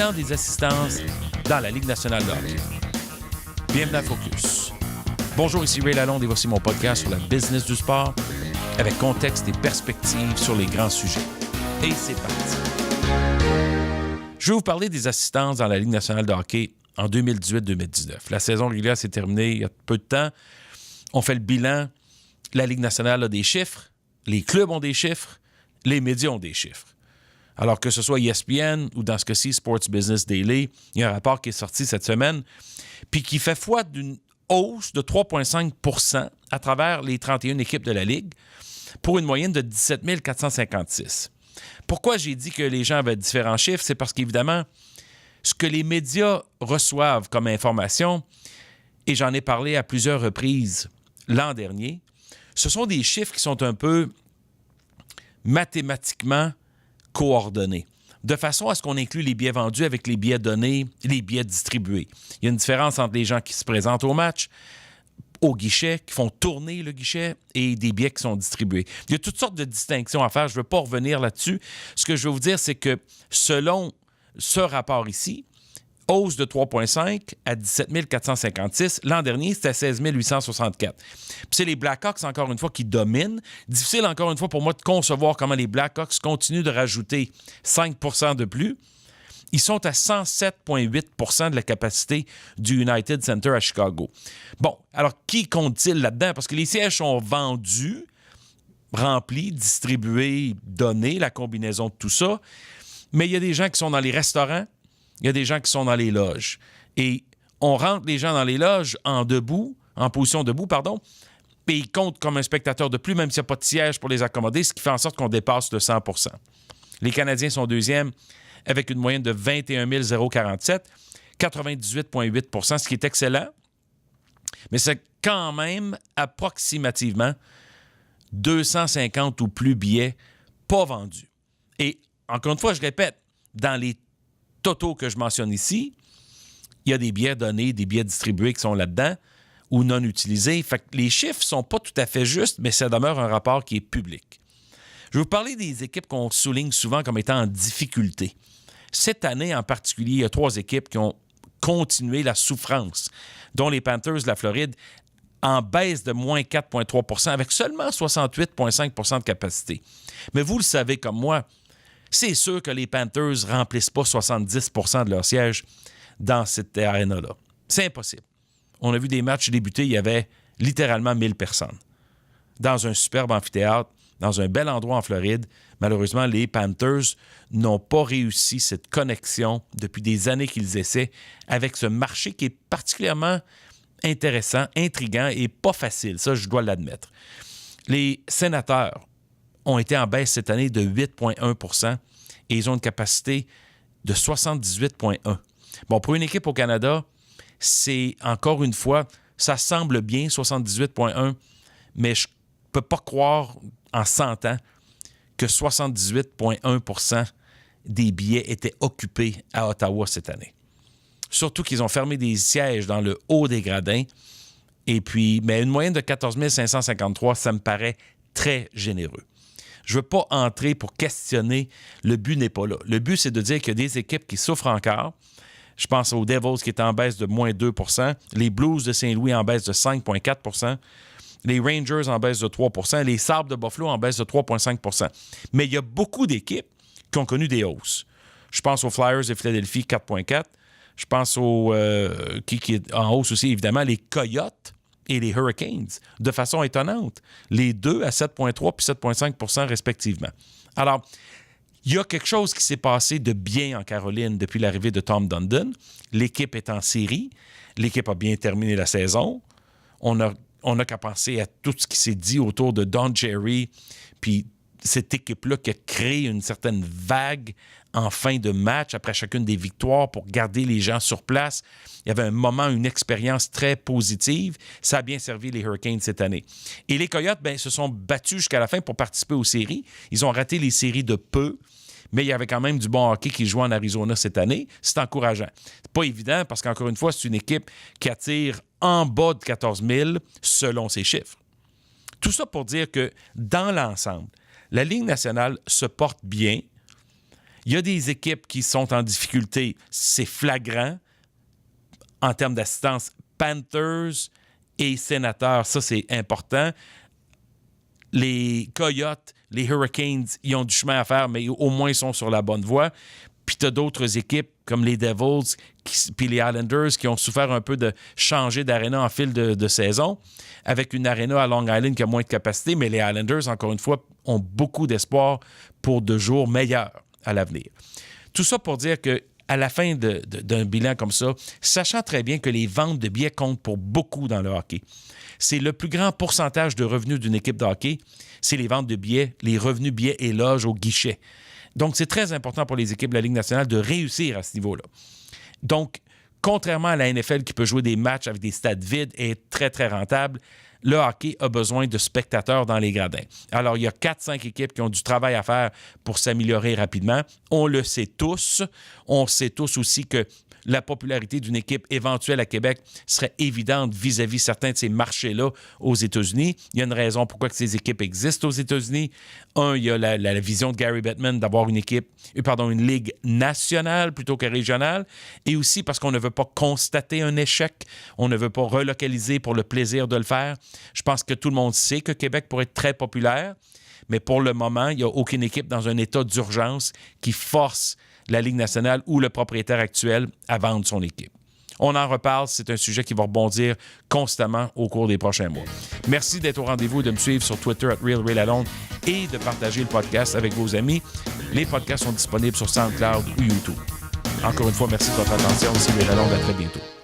bilan des assistances dans la Ligue nationale de hockey. Bienvenue à Focus. Bonjour, ici Ray Lalonde et voici mon podcast sur la business du sport avec contexte et perspectives sur les grands sujets. Et c'est parti. Je vais vous parler des assistances dans la Ligue nationale de hockey en 2018-2019. La saison régulière s'est terminée il y a peu de temps. On fait le bilan. La Ligue nationale a des chiffres, les clubs ont des chiffres, les médias ont des chiffres. Alors que ce soit ESPN ou dans ce cas-ci Sports Business Daily, il y a un rapport qui est sorti cette semaine puis qui fait foi d'une hausse de 3,5 % à travers les 31 équipes de la Ligue pour une moyenne de 17 456. Pourquoi j'ai dit que les gens avaient différents chiffres? C'est parce qu'évidemment, ce que les médias reçoivent comme information, et j'en ai parlé à plusieurs reprises l'an dernier, ce sont des chiffres qui sont un peu mathématiquement coordonnés, de façon à ce qu'on inclue les billets vendus avec les billets donnés, les billets distribués. Il y a une différence entre les gens qui se présentent au match, au guichet, qui font tourner le guichet, et des billets qui sont distribués. Il y a toutes sortes de distinctions à faire. Je ne veux pas revenir là-dessus. Ce que je veux vous dire, c'est que selon ce rapport ici, hausse de 3,5 à 17 456. L'an dernier, c'était 16 864. Puis c'est les Blackhawks, encore une fois, qui dominent. Difficile, encore une fois, pour moi de concevoir comment les Blackhawks continuent de rajouter 5 % de plus. Ils sont à 107,8 % de la capacité du United Center à Chicago. Bon, alors qui compte-t-il là-dedans? Parce que les sièges sont vendus, remplis, distribués, donnés, la combinaison de tout ça. Mais il y a des gens qui sont dans les restaurants, il y a des gens qui sont dans les loges. Et on rentre les gens dans les loges en position debout, et ils comptent comme un spectateur de plus, même s'il n'y a pas de siège pour les accommoder, ce qui fait en sorte qu'on dépasse le 100 %. Les Canadiens sont deuxièmes avec une moyenne de 21 047, 98,8 %, ce qui est excellent. Mais c'est quand même approximativement 250 ou plus billets pas vendus. Et encore une fois, je répète, dans les totaux que je mentionne ici, il y a des billets donnés, des billets distribués qui sont là-dedans ou non utilisés. Fait que les chiffres ne sont pas tout à fait justes, mais ça demeure un rapport qui est public. Je vais vous parler des équipes qu'on souligne souvent comme étant en difficulté. Cette année en particulier, il y a 3 équipes qui ont continué la souffrance, dont les Panthers de la Floride, en baisse de moins 4,3 % avec seulement 68,5 % de capacité. Mais vous le savez comme moi, c'est sûr que les Panthers ne remplissent pas 70 % de leur siège dans cette arena-là. C'est impossible. On a vu des matchs débuter, il y avait littéralement 1000 personnes. Dans un superbe amphithéâtre, dans un bel endroit en Floride, malheureusement, les Panthers n'ont pas réussi cette connexion depuis des années qu'ils essaient avec ce marché qui est particulièrement intéressant, intriguant et pas facile. Ça, je dois l'admettre. Les Sénateurs ont été en baisse cette année de 8,1 % et ils ont une capacité de 78,1 %. Bon, pour une équipe au Canada, c'est encore une fois, ça semble bien, 78,1 %, mais je ne peux pas croire en 100 ans que 78,1 % des billets étaient occupés à Ottawa cette année. Surtout qu'ils ont fermé des sièges dans le haut des gradins. Et puis, mais une moyenne de 14 553, ça me paraît très généreux. Je ne veux pas entrer pour questionner. Le but n'est pas là. Le but, c'est de dire qu'il y a des équipes qui souffrent encore. Je pense aux Devils qui est en baisse de moins 2 %, les Blues de Saint-Louis en baisse de 5,4 %, les Rangers en baisse de 3 % les Sabres de Buffalo en baisse de 3,5 %. Mais il y a beaucoup d'équipes qui ont connu des hausses. Je pense aux Flyers de Philadelphie, 4,4 %. Je pense aux qui est en hausse aussi, évidemment, les Coyotes et les Hurricanes, de façon étonnante. Les deux à 7,3 puis 7,5 % respectivement. Alors, il y a quelque chose qui s'est passé de bien en Caroline depuis l'arrivée de Tom Dundon. L'équipe est en série. L'équipe a bien terminé la saison. On n'a qu'à penser à tout ce qui s'est dit autour de Don Cherry, puis cette équipe-là qui a créé une certaine vague en fin de match après chacune des victoires pour garder les gens sur place. Il y avait un moment, une expérience très positive. Ça a bien servi les Hurricanes cette année. Et les Coyotes, se sont battus jusqu'à la fin pour participer aux séries. Ils ont raté les séries de peu, mais il y avait quand même du bon hockey qui jouait en Arizona cette année. C'est encourageant. C'est pas évident parce qu'encore une fois, c'est une équipe qui attire en bas de 14 000 selon ses chiffres. Tout ça pour dire que dans l'ensemble, la Ligue nationale se porte bien. Il y a des équipes qui sont en difficulté. C'est flagrant en termes d'assistance. Panthers et Sénateurs, ça, c'est important. Les Coyotes, les Hurricanes, ils ont du chemin à faire, mais au moins, ils sont sur la bonne voie. Puis tu as d'autres équipes comme les Devils puis les Islanders qui ont souffert un peu de changer d'aréna en fil de saison, avec une aréna à Long Island qui a moins de capacité, mais les Islanders, encore une fois, ont beaucoup d'espoir pour de jours meilleurs à l'avenir. Tout ça pour dire que à la fin d'un bilan comme ça, sachant très bien que les ventes de billets comptent pour beaucoup dans le hockey. C'est le plus grand pourcentage de revenus d'une équipe de hockey, c'est les ventes de billets, les revenus billets et loges au guichet. Donc, c'est très important pour les équipes de la Ligue nationale de réussir à ce niveau-là. Donc, contrairement à la NFL qui peut jouer des matchs avec des stades vides et être très, très rentable, le hockey a besoin de spectateurs dans les gradins. Alors, il y a 4-5 équipes qui ont du travail à faire pour s'améliorer rapidement. On le sait tous. On sait tous aussi que la popularité d'une équipe éventuelle à Québec serait évidente vis-à-vis certains de ces marchés-là aux États-Unis. Il y a une raison pourquoi que ces équipes existent aux États-Unis. Un, il y a la vision de Gary Bettman d'avoir une ligue nationale plutôt que régionale, et aussi parce qu'on ne veut pas constater un échec, on ne veut pas relocaliser pour le plaisir de le faire. Je pense que tout le monde sait que Québec pourrait être très populaire, mais pour le moment, il n'y a aucune équipe dans un état d'urgence qui force la Ligue nationale ou le propriétaire actuel à vendre son équipe. On en reparle, c'est un sujet qui va rebondir constamment au cours des prochains mois. Merci d'être au rendez-vous et de me suivre sur Twitter @RealRealAlone et de partager le podcast avec vos amis. Les podcasts sont disponibles sur SoundCloud ou YouTube. Encore une fois, merci de votre attention. Ici Real Alone, à très bientôt.